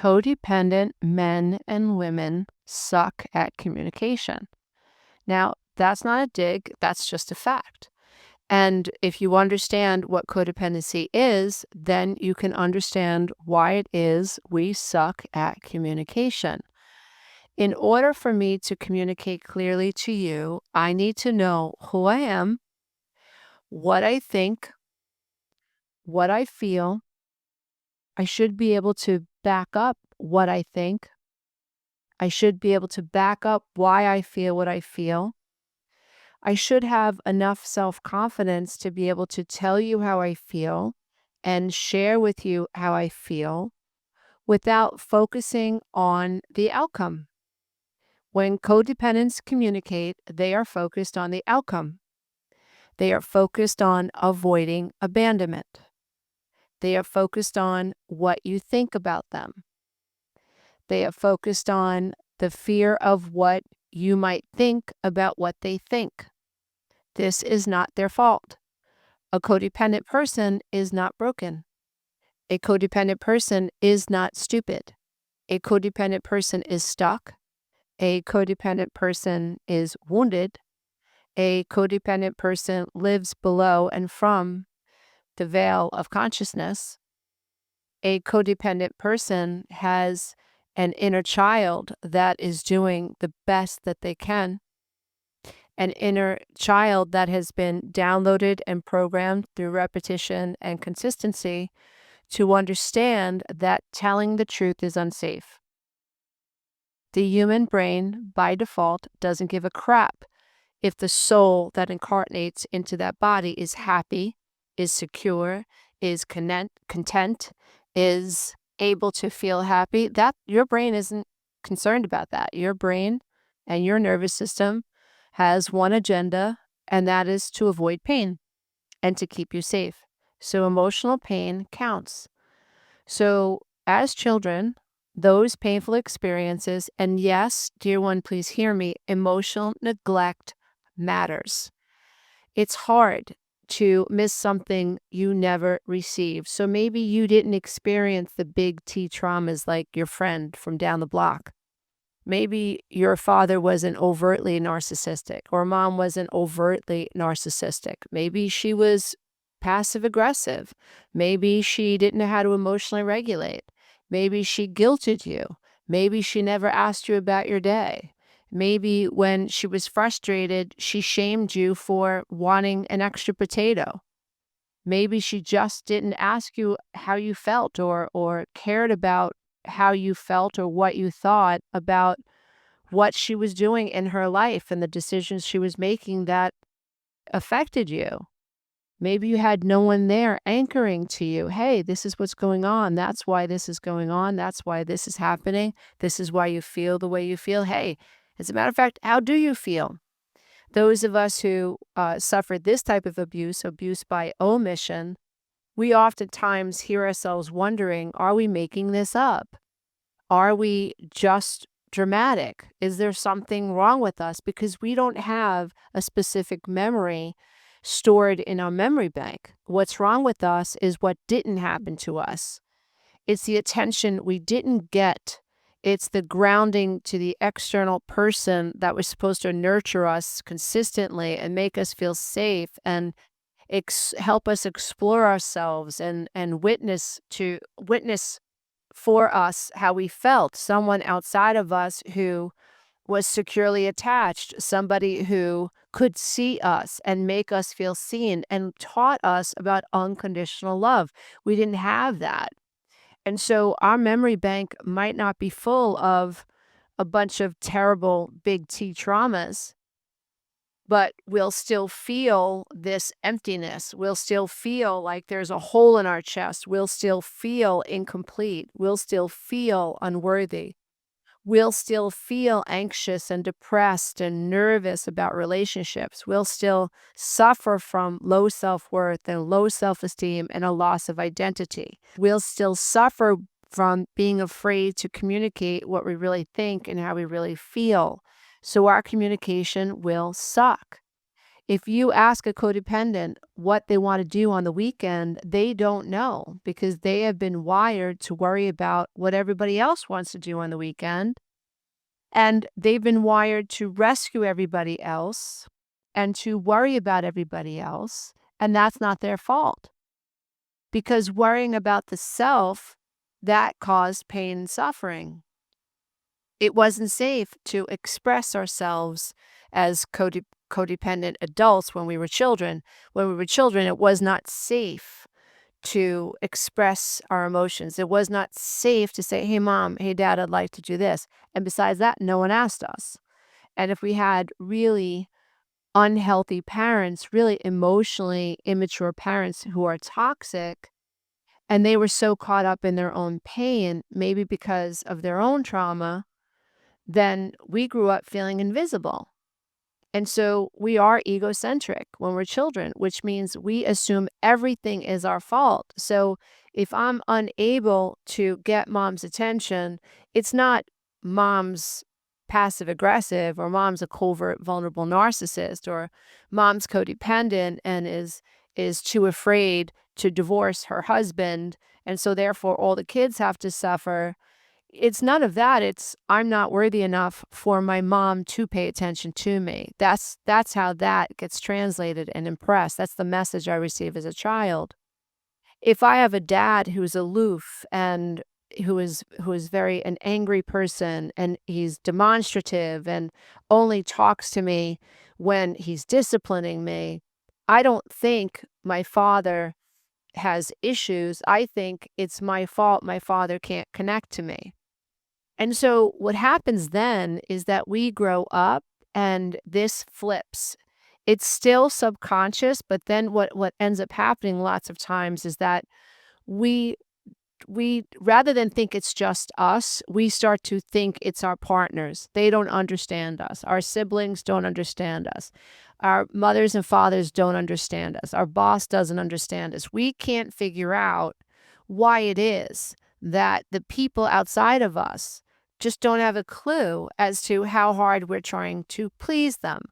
Codependent men and women suck at communication. Now, that's not a dig, that's just a fact. And if you understand what codependency is, then you can understand why it is we suck at communication. In order for me to communicate clearly to you, I need to know who I am, what I think, what I feel. I should be able to back up what I think. I should be able to back up why I feel what I feel. I should have enough self-confidence to be able to tell you how I feel and share with you how I feel without focusing on the outcome. When codependents communicate, they are focused on the outcome. They are focused on avoiding abandonment. They are focused on what you think about them. They are focused on the fear of what you might think about what they think. This is not their fault. A codependent person is not broken. A codependent person is not stupid. A codependent person is stuck. A codependent person is wounded. A codependent person lives below and from the veil of consciousness. A codependent person has an inner child that is doing the best that they can. An inner child that has been downloaded and programmed through repetition and consistency to understand that telling the truth is unsafe. The human brain, by default, doesn't give a crap if the soul that incarnates into that body is happy, is secure, is content, is able to feel happy. That your brain isn't concerned about that. Your brain and your nervous system has one agenda, and that is to avoid pain and to keep you safe. So emotional pain counts. So as children, those painful experiences, and yes, dear one, please hear me, emotional neglect matters. It's hard to miss something you never received. So maybe you didn't experience the big T traumas like your friend from down the block. Maybe your father wasn't overtly narcissistic or mom wasn't overtly narcissistic. Maybe she was passive aggressive. Maybe she didn't know how to emotionally regulate. Maybe she guilted you. Maybe she never asked you about your day. Maybe when she was frustrated, she shamed you for wanting an extra potato. Maybe she just didn't ask you how you felt or cared about how you felt or what you thought about what she was doing in her life and the decisions she was making that affected you. Maybe you had no one there anchoring to you. Hey, this is what's going on. That's why this is going on. That's why this is happening. This is why you feel the way you feel. Hey, as a matter of fact, how do you feel? Those of us who suffered this type of abuse, abuse by omission, we oftentimes hear ourselves wondering, are we making this up? Are we just dramatic? Is there something wrong with us? Because we don't have a specific memory stored in our memory bank. What's wrong with us is what didn't happen to us. It's the attention we didn't get. It's the grounding to the external person that was supposed to nurture us consistently and make us feel safe and help us explore ourselves and witness for us how we felt. Someone outside of us who was securely attached, somebody who could see us and make us feel seen and taught us about unconditional love. We didn't have that. And so our memory bank might not be full of a bunch of terrible big T traumas, but we'll still feel this emptiness. We'll still feel like there's a hole in our chest. We'll still feel incomplete. We'll still feel unworthy. We'll still feel anxious and depressed and nervous about relationships. We'll still suffer from low self-worth and low self-esteem and a loss of identity. We'll still suffer from being afraid to communicate what we really think and how we really feel. So our communication will suck. If you ask a codependent what they want to do on the weekend, they don't know because they have been wired to worry about what everybody else wants to do on the weekend. And they've been wired to rescue everybody else and to worry about everybody else. And that's not their fault because worrying about the self, that caused pain and suffering. It wasn't safe to express ourselves as codependent adults when we were children. When we were children, it was not safe to express our emotions. It was not safe to say, hey, mom, hey, dad, I'd like to do this. And besides that, no one asked us. And if we had really unhealthy parents, really emotionally immature parents who are toxic, and they were so caught up in their own pain, maybe because of their own trauma, then we grew up feeling invisible. And so we are egocentric when we're children, which means we assume everything is our fault. So if I'm unable to get mom's attention, it's not mom's passive aggressive or mom's a covert vulnerable narcissist or mom's codependent and is too afraid to divorce her husband and so therefore all the kids have to suffer. It's none of that. It's I'm not worthy enough for my mom to pay attention to me. That's how that gets translated and impressed. That's the message I receive as a child. If I have a dad who's aloof and who is very an angry person and he's demonstrative and only talks to me when he's disciplining me, I don't think my father has issues. I think it's my fault my father can't connect to me. And so what happens then is that we grow up and this flips. It's still subconscious, but then what ends up happening lots of times is that we we rather than think it's just us, we start to think it's our partners. They don't understand us. Our siblings don't understand us. Our mothers and fathers don't understand us. Our boss doesn't understand us. We can't figure out why it is that the people outside of us just don't have a clue as to how hard we're trying to please them.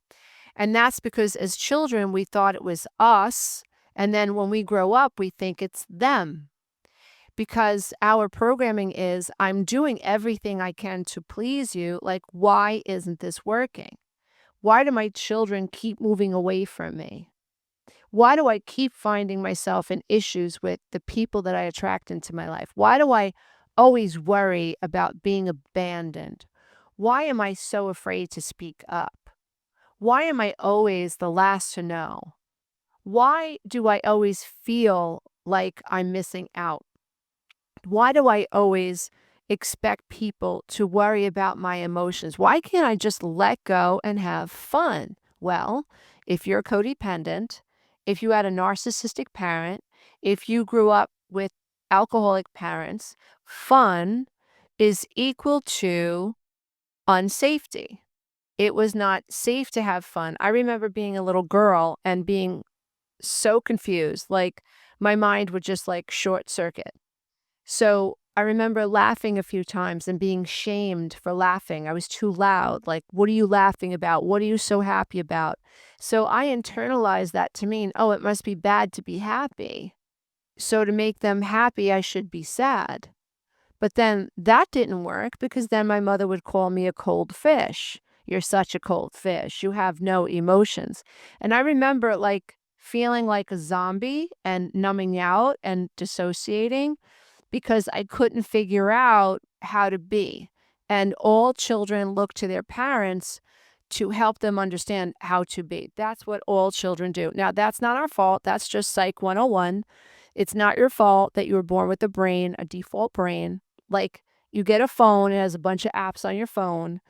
And that's because as children, we thought it was us. And then when we grow up, we think it's them because our programming is I'm doing everything I can to please you. Like, why isn't this working? Why do my children keep moving away from me? Why do I keep finding myself in issues with the people that I attract into my life? Why do I always worry about being abandoned? Why am I so afraid to speak up? Why am I always the last to know? Why do I always feel like I'm missing out? Why do I always expect people to worry about my emotions? Why can't I just let go and have fun? Well, if you're codependent, if you had a narcissistic parent, if you grew up with alcoholic parents, fun is equal to unsafety. It was not safe to have fun. I remember being a little girl and being so confused, like my mind would just like short circuit. So I remember laughing a few times and being shamed for laughing. I was too loud. Like, what are you laughing about? What are you so happy about? So I internalized that to mean, oh, it must be bad to be happy. So to make them happy, I should be sad. But then that didn't work because then my mother would call me a cold fish. You're such a cold fish. You have no emotions. And I remember like feeling like a zombie and numbing out and dissociating because I couldn't figure out how to be. And all children look to their parents to help them understand how to be. That's what all children do. Now, that's not our fault. That's just Psych 101. It's not your fault that you were born with a brain, a default brain. Like you get a phone, it has a bunch of apps on your phone.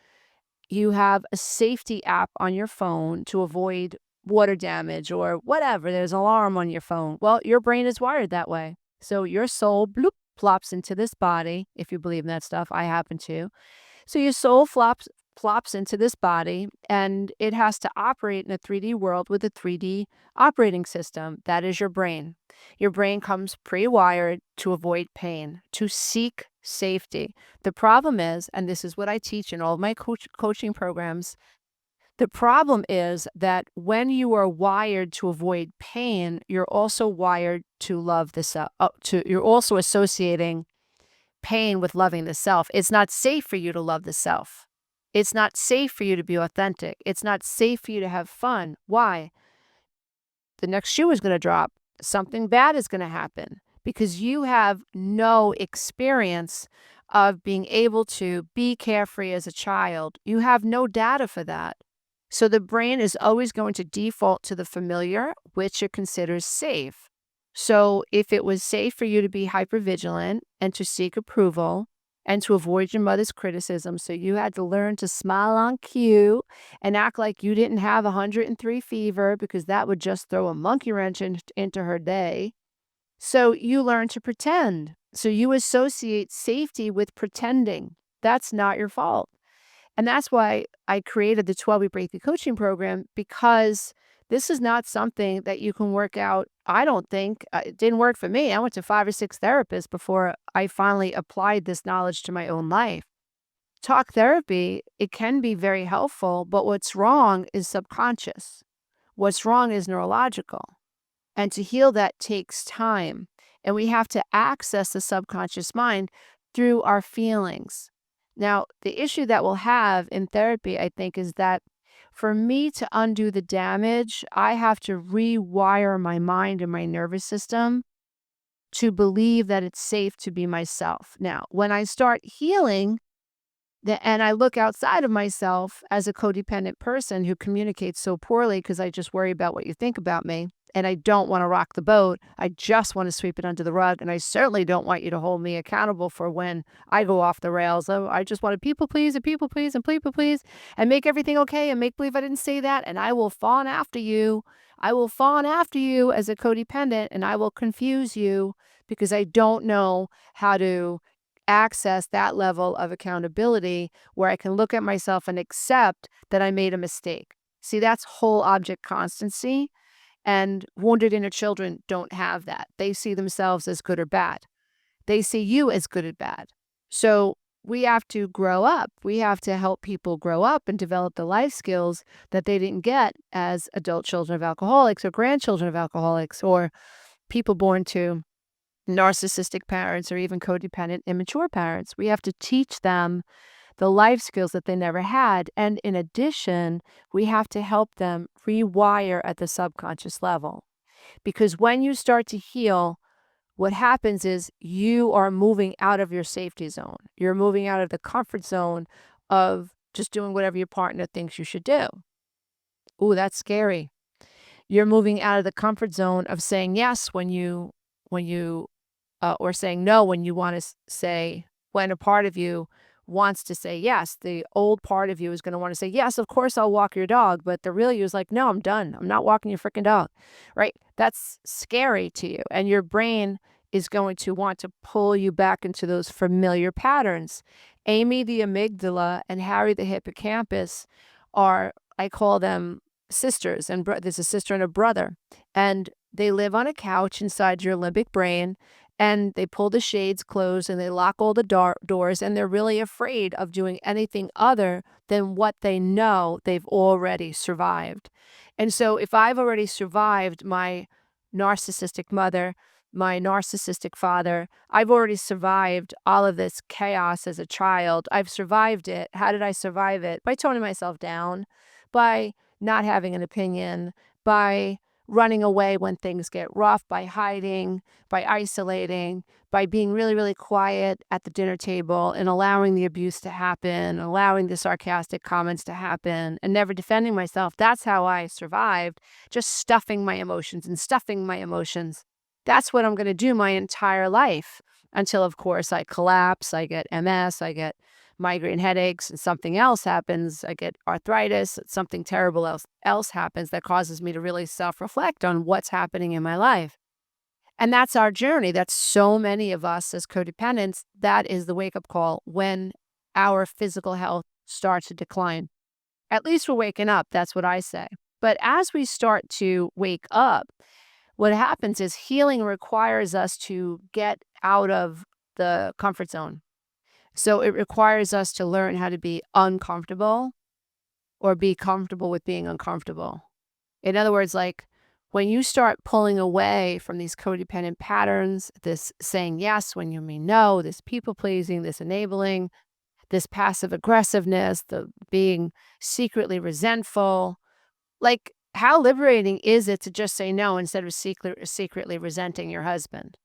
You have a safety app on your phone to avoid water damage or whatever. There's an alarm on your phone. Well, your brain is wired that way. So your soul bloop plops into this body, if you believe in that stuff. I happen to. So your soul plops into this body and it has to operate in a 3D world with a 3D operating system. That is your brain. Your brain comes pre-wired to avoid pain, to seek safety. The problem is, and this is what I teach in all of my coaching programs, The problem is that when you are wired to avoid pain, you're also wired to love the self. You're also associating pain with loving the self. It's not safe for you to love the self. It's not safe for you to be authentic. It's not safe for you to have fun. Why? The next shoe is going to drop. Something bad is going to happen because you have no experience of being able to be carefree as a child. You have no data for that. So the brain is always going to default to the familiar, which it considers safe. So if it was safe for you to be hypervigilant and to seek approval and to avoid your mother's criticism, so you had to learn to smile on cue and act like you didn't have 103 fever because that would just throw a monkey wrench into her day. So you learn to pretend. So you associate safety with pretending. That's not your fault. And that's why I created the 12-week breakthrough coaching program, because this is not something that you can work out. I don't think it didn't work for me. I went to 5 or 6 therapists before I finally applied this knowledge to my own life. Talk therapy, it can be very helpful, but what's wrong is subconscious. What's wrong is neurological. And to heal that takes time. And we have to access the subconscious mind through our feelings. Now, the issue that we'll have in therapy, I think, is that for me to undo the damage, I have to rewire my mind and my nervous system to believe that it's safe to be myself. Now, when I start healing, and I look outside of myself as a codependent person who communicates so poorly because I just worry about what you think about me, and I don't want to rock the boat. I just want to sweep it under the rug, and I certainly don't want you to hold me accountable for when I go off the rails. Oh, I just want to people please and people please and people please and make everything okay and make believe I didn't say that, and I will fawn after you. I will fawn after you as a codependent, and I will confuse you because I don't know how to access that level of accountability where I can look at myself and accept that I made a mistake. See, that's whole object constancy. And wounded inner children don't have that. They see themselves as good or bad. They see you as good or bad. So we have to grow up. We have to help people grow up and develop the life skills that they didn't get as adult children of alcoholics or grandchildren of alcoholics or people born to narcissistic parents or even codependent immature parents. We have to teach them the life skills that they never had. And in addition, we have to help them rewire at the subconscious level. Because when you start to heal, what happens is you are moving out of your safety zone. You're moving out of the comfort zone of just doing whatever your partner thinks you should do. Ooh, that's scary. You're moving out of the comfort zone of saying yes when you or saying no when you want to say, when a part of you wants to say yes. The old part of you is going to want to say, yes, of course I'll walk your dog. But the real you is like, no, I'm done. I'm not walking your freaking dog, right? That's scary to you. And your brain is going to want to pull you back into those familiar patterns. Amy, the amygdala, and Harry, the hippocampus, are, I call them sisters. And there's a sister and a brother. And they live on a couch inside your limbic brain. And they pull the shades closed and they lock all the doors, and they're really afraid of doing anything other than what they know they've already survived. And so if I've already survived my narcissistic mother, my narcissistic father, I've already survived all of this chaos as a child. I've survived it. How did I survive it? By toning myself down, by not having an opinion, by running away when things get rough, by hiding, by isolating, by being really, really quiet at the dinner table and allowing the abuse to happen, allowing the sarcastic comments to happen, and never defending myself. That's how I survived, just stuffing my emotions and stuffing my emotions. That's what I'm going to do my entire life until, of course, I collapse, I get MS, I get migraine headaches, and something else happens. I get arthritis, something terrible else happens that causes me to really self-reflect on what's happening in my life. And that's our journey. That's so many of us as codependents. That is the wake-up call when our physical health starts to decline. At least we're waking up. That's what I say. But as we start to wake up, what happens is healing requires us to get out of the comfort zone. So it requires us to learn how to be uncomfortable or be comfortable with being uncomfortable. In other words, like when you start pulling away from these codependent patterns, this saying yes when you mean no, this people pleasing, this enabling, this passive aggressiveness, the being secretly resentful, like how liberating is it to just say no instead of secretly resenting your husband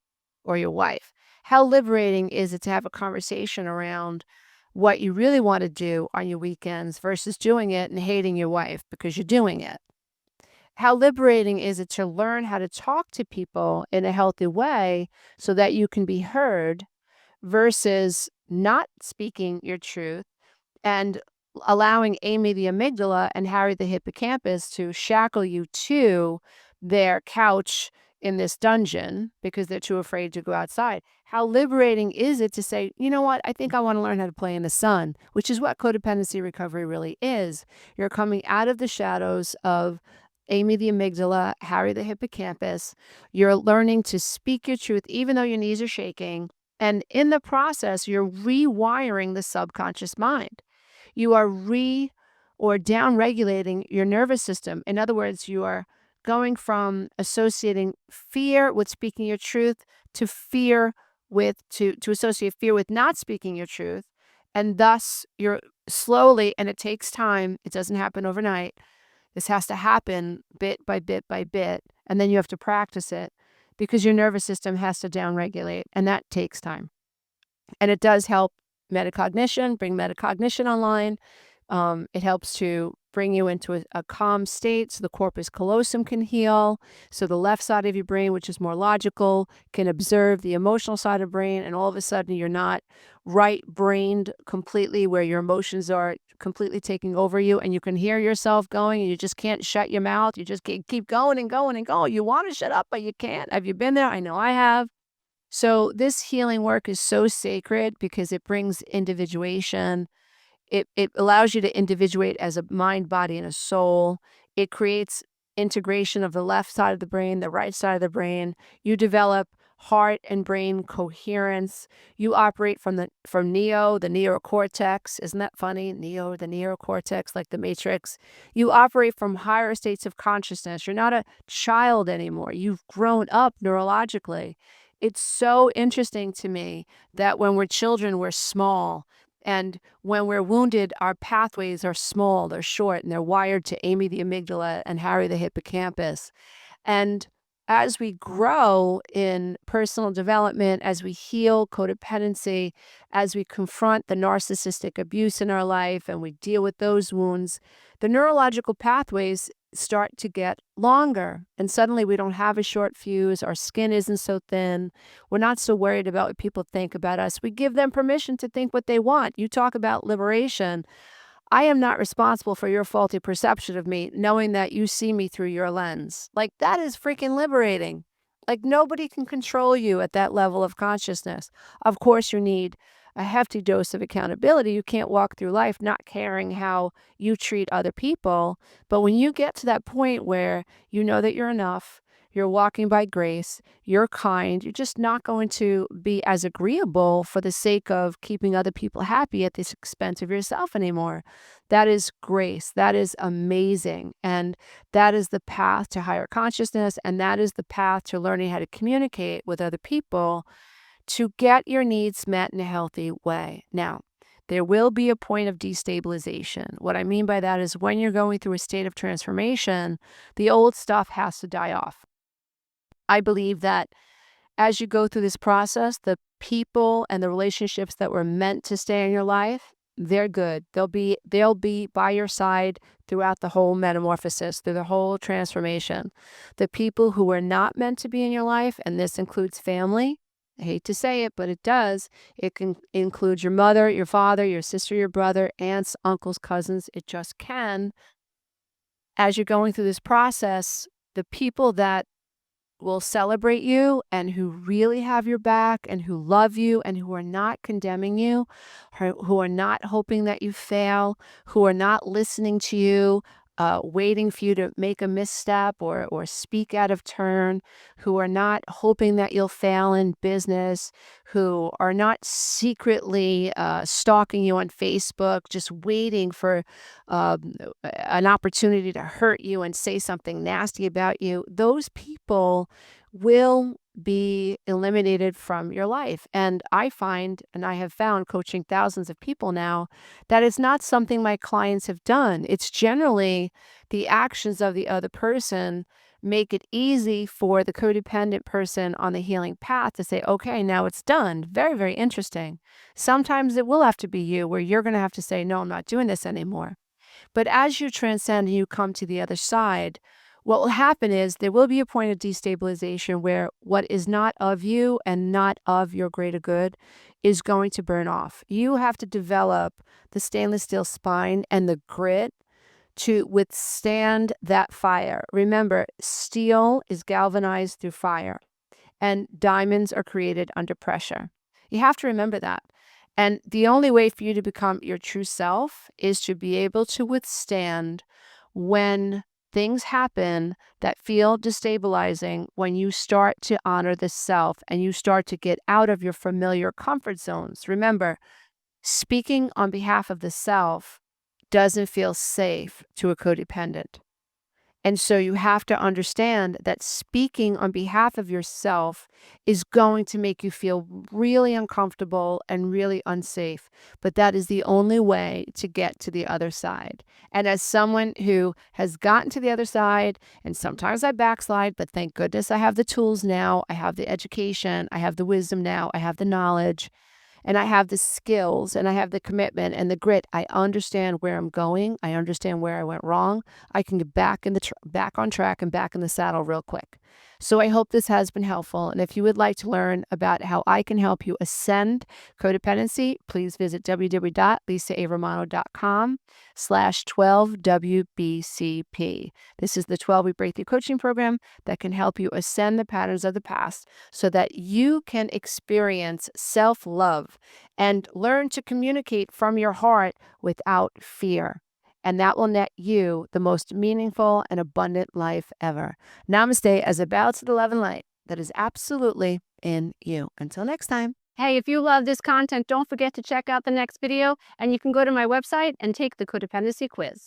or your wife? How liberating is it to have a conversation around what you really want to do on your weekends versus doing it and hating your wife because you're doing it? How liberating is it to learn how to talk to people in a healthy way so that you can be heard versus not speaking your truth and allowing Amy the amygdala and Harry the hippocampus to shackle you to their couch in this dungeon because they're too afraid to go outside. How liberating is it to say, you know what, I think I want to learn how to play in the sun, which is what codependency recovery really is. You're coming out of the shadows of Amy the amygdala, Harry the hippocampus. You're learning to speak your truth, even though your knees are shaking. And in the process, you're rewiring the subconscious mind. You are or down regulating your nervous system. In other words, you are going from associating fear with speaking your truth to fear with to associate fear with not speaking your truth. And thus you're slowly, and it takes time, it doesn't happen overnight. This has to happen bit by bit by bit, and then you have to practice it because your nervous system has to downregulate, and that takes time. And it does help metacognition, bring metacognition online. It helps to bring you into a calm state so the corpus callosum can heal. So the left side of your brain, which is more logical, can observe the emotional side of brain. And all of a sudden, you're not right-brained completely where your emotions are completely taking over you. And you can hear yourself going and you just can't shut your mouth. You just keep going and going and going. You want to shut up, but you can't. Have you been there? I know I have. So this healing work is so sacred because it brings individuation. It allows you to individuate as a mind, body, and a soul. It creates integration of the left side of the brain, the right side of the brain. You develop heart and brain coherence. You operate from neo, the neocortex. Isn't that funny? Neo, the neocortex, like the Matrix. You operate from higher states of consciousness. You're not a child anymore. You've grown up neurologically. It's so interesting to me that when we're children, we're small. And when we're wounded, our pathways are small, they're short, and they're wired to Amy the amygdala and Harry the hippocampus. And as we grow in personal development, as we heal codependency, as we confront the narcissistic abuse in our life and we deal with those wounds, the neurological pathways start to get longer. And suddenly we don't have a short fuse. Our skin isn't so thin. We're not so worried about what people think about us. We give them permission to think what they want. You talk about liberation. I am not responsible for your faulty perception of me, knowing that you see me through your lens. Like, that is freaking liberating. Like, nobody can control you at that level of consciousness. Of course, you need a hefty dose of accountability. You can't walk through life not caring how you treat other people. But when you get to that point where you know that you're enough, you're walking by grace, you're kind, you're just not going to be as agreeable for the sake of keeping other people happy at the expense of yourself anymore. That is grace. That is amazing. And that is the path to higher consciousness. And that is the path to learning how to communicate with other people to get your needs met in a healthy way. Now, there will be a point of destabilization. What I mean by that is when you're going through a state of transformation, the old stuff has to die off. I believe that as you go through this process, the people and the relationships that were meant to stay in your life, they're good. They'll be by your side throughout the whole metamorphosis, through the whole transformation. The people who were not meant to be in your life, and this includes family, I hate to say it, but it does. It can include your mother, your father, your sister, your brother, aunts, uncles, cousins. It just can. As you're going through this process, the people that will celebrate you and who really have your back and who love you and who are not condemning you, who are not hoping that you fail, who are not listening to you waiting for you to make a misstep or speak out of turn, who are not hoping that you'll fail in business, who are not secretly stalking you on Facebook, just waiting for an opportunity to hurt you and say something nasty about you. Those people will be eliminated from your life. And I find, and I have found coaching thousands of people now, that it's not something my clients have done. It's generally the actions of the other person make it easy for the codependent person on the healing path to say, okay, now it's done. Very, very interesting. Sometimes it will have to be you where you're going to have to say, no, I'm not doing this anymore. But as you transcend and you come to the other side, what will happen is there will be a point of destabilization where what is not of you and not of your greater good is going to burn off. You have to develop the stainless steel spine and the grit to withstand that fire. Remember, steel is galvanized through fire, and diamonds are created under pressure. You have to remember that. And the only way for you to become your true self is to be able to withstand when things happen that feel destabilizing, when you start to honor the self and you start to get out of your familiar comfort zones. Remember, speaking on behalf of the self doesn't feel safe to a codependent. And so you have to understand that speaking on behalf of yourself is going to make you feel really uncomfortable and really unsafe. But that is the only way to get to the other side. And as someone who has gotten to the other side, and sometimes I backslide, but thank goodness I have the tools now. I have the education. I have the wisdom now. I have the knowledge. And I have the skills and I have the commitment and the grit. I understand where I'm going. I understand where I went wrong. I can get back in the back on track and back in the saddle real quick. So I hope this has been helpful. And if you would like to learn about how I can help you ascend codependency, please visit www.lisaavermano.com/12WBCP. This is the 12-week breakthrough coaching program that can help you ascend the patterns of the past so that you can experience self-love and learn to communicate from your heart without fear. And that will net you the most meaningful and abundant life ever. Namaste as I bow to the love and light that is absolutely in you. Until next time. Hey, if you love this content, don't forget to check out the next video, and you can go to my website and take the codependency quiz.